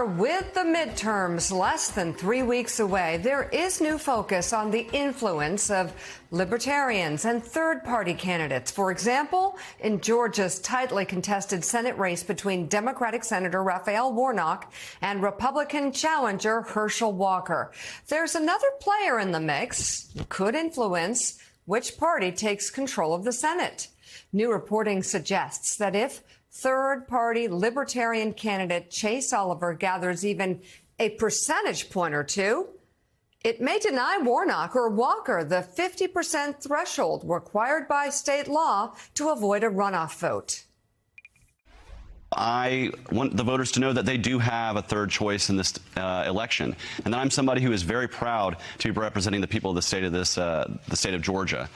With the midterms less than 3 weeks away, there is new focus on the influence of libertarians and third-party candidates. For example, in Georgia's tightly contested Senate race between Democratic Senator Raphael Warnock and Republican challenger Herschel Walker. There's another player in the mix who could influence which party takes control of the Senate. New reporting suggests that if third-party libertarian candidate Chase Oliver gathers even a percentage point or two, it may deny Warnock or Walker the 50% threshold required by state law to avoid a runoff vote. I want the voters to know that they do have a third choice in this election, and that I'm somebody who is very proud to be representing the people of the state of Georgia.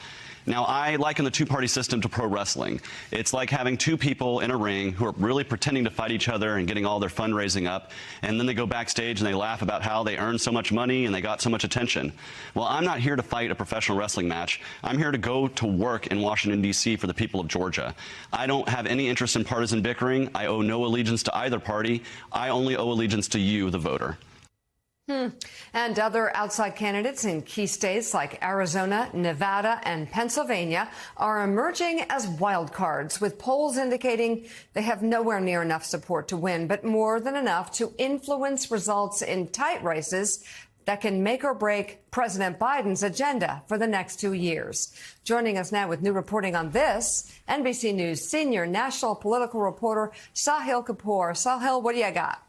Now, I liken the two-party system to pro wrestling. It's like having two people in a ring who are really pretending to fight each other and getting all their fundraising up, and then they go backstage and they laugh about how they earned so much money and they got so much attention. Well, I'm not here to fight a professional wrestling match. I'm here to go to work in Washington, D.C. for the people of Georgia. I don't have any interest in partisan bickering. I owe no allegiance to either party. I only owe allegiance to you, the voter. And other outside candidates in key states like Arizona, Nevada, and Pennsylvania are emerging as wild cards, with polls indicating they have nowhere near enough support to win, but more than enough to influence results in tight races that can make or break President Biden's agenda for the next 2 years. Joining us now with new reporting on this, NBC News senior national political reporter Sahil Kapoor. Sahil, what do you got?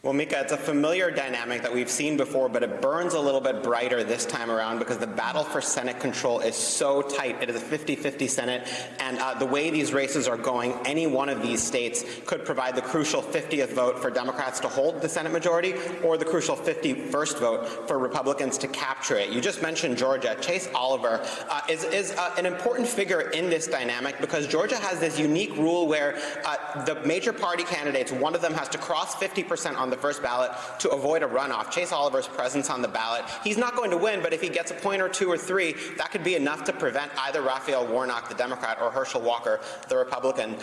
Well, Mika, it's a familiar dynamic that we've seen before, but it burns a little bit brighter this time around because the battle for Senate control is so tight. It is a 50-50 Senate, and the way these races are going, any one of these states could provide the crucial 50th vote for Democrats to hold the Senate majority or the crucial 51st vote for Republicans to capture it. You just mentioned Georgia. Chase Oliver is an important figure in this dynamic because Georgia has this unique rule where the major party candidates, one of them has to cross 50% on the first ballot to avoid a runoff. Chase Oliver's presence on the ballot, he's not going to win, but if he gets a point or two or three, that could be enough to prevent either Raphael Warnock, the Democrat, or Herschel Walker, the Republican,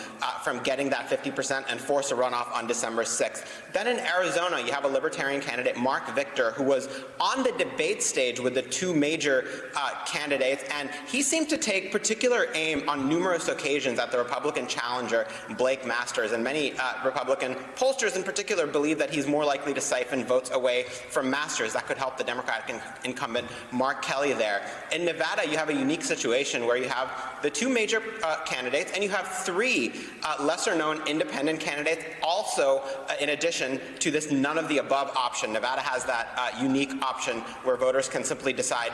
from getting that 50% and force a runoff on December 6th. Then in Arizona, you have a libertarian candidate, Mark Victor, who was on the debate stage with the two major candidates, and he seemed to take particular aim on numerous occasions at the Republican challenger, Blake Masters, and many Republican pollsters in particular believe that he's more likely to siphon votes away from Masters. That could help the Democratic incumbent Mark Kelly there. In Nevada, you have a unique situation where you have the two major candidates and you have three lesser-known independent candidates also in addition to this none-of-the-above option. Nevada has that unique option where voters can simply decide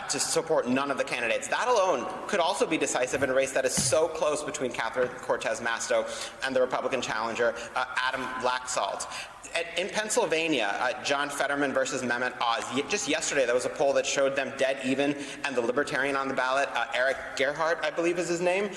to support none of the candidates. That alone could also be decisive in a race that is so close between Catherine Cortez Masto and the Republican challenger Adam Laxalt. In Pennsylvania, John Fetterman versus Mehmet Oz. Just yesterday, there was a poll that showed them dead even, and the Libertarian on the ballot, Eric Gerhardt, I believe is his name,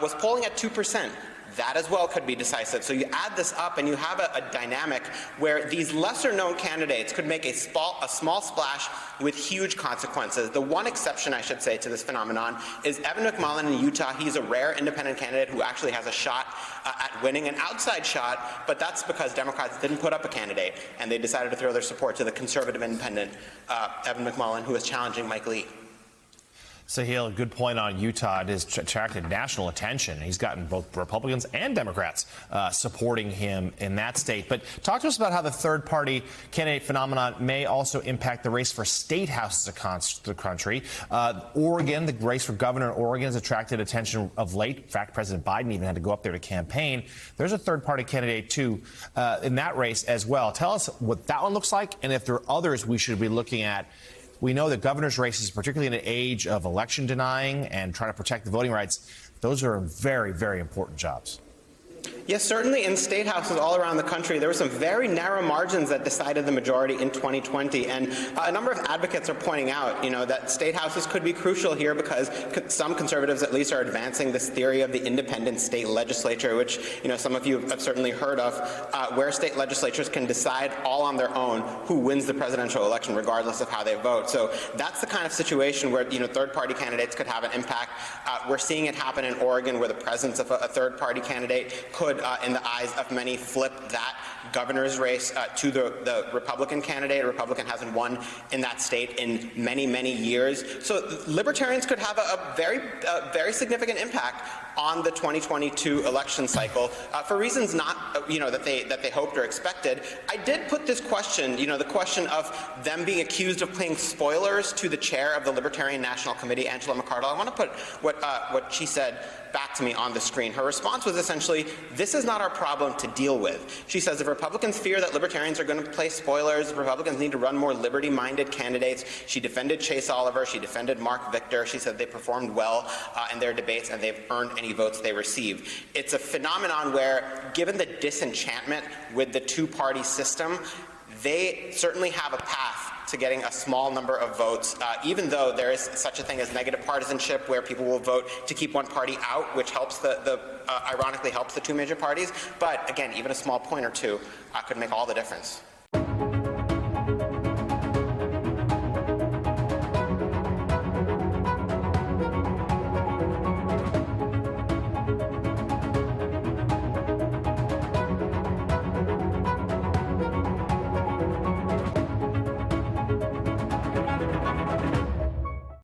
was polling at 2%. That as well could be decisive. So you add this up and you have a dynamic where these lesser-known candidates could make a small splash with huge consequences. The one exception, I should say, to this phenomenon is Evan McMullin in Utah. He's a rare independent candidate who actually has a shot at winning, an outside shot, but that's because Democrats didn't put up a candidate, and they decided to throw their support to the conservative independent Evan McMullin, who is challenging Mike Lee. Sahil, a good point on Utah. It has attracted national attention. He's gotten both Republicans and Democrats supporting him in that state. But talk to us about how the third-party candidate phenomenon may also impact the race for state houses across the country. Oregon, the race for governor in Oregon has attracted attention of late. In fact, President Biden even had to go up there to campaign. There's a third-party candidate, too, in that race as well. Tell us what that one looks like and if there are others we should be looking at. We know that governor's races, particularly in an age of election denying and trying to protect the voting rights, those are very, very important jobs. Yes, certainly in state houses all around the country, there were some very narrow margins that decided the majority in 2020. And a number of advocates are pointing out, that state houses could be crucial here because some conservatives at least are advancing this theory of the independent state legislature, which, some of you have certainly heard of, where state legislatures can decide all on their own who wins the presidential election regardless of how they vote. So that's the kind of situation where, third-party candidates could have an impact. We're seeing it happen in Oregon where the presence of a third-party candidate could, in the eyes of many, flip that governor's race to the Republican candidate. A Republican hasn't won in that state in many, many years. So libertarians could have a very significant impact on the 2022 election cycle for reasons not, that they hoped or expected. I did put this question, the question of them being accused of playing spoilers to the chair of the Libertarian National Committee, Angela McArdle. I want to put what she said back to me on the screen. Her response was essentially, this is not our problem to deal with. She says if Republicans fear that libertarians are going to play spoilers, Republicans need to run more liberty-minded candidates. She defended Chase Oliver. She defended Mark Victor. She said they performed well in their debates and they've earned any votes they receive. It's a phenomenon where, given the disenchantment with the two-party system, they certainly have a path to getting a small number of votes, even though there is such a thing as negative partisanship, where people will vote to keep one party out, which helps ironically helps the two major parties. But again, even a small point or two could make all the difference.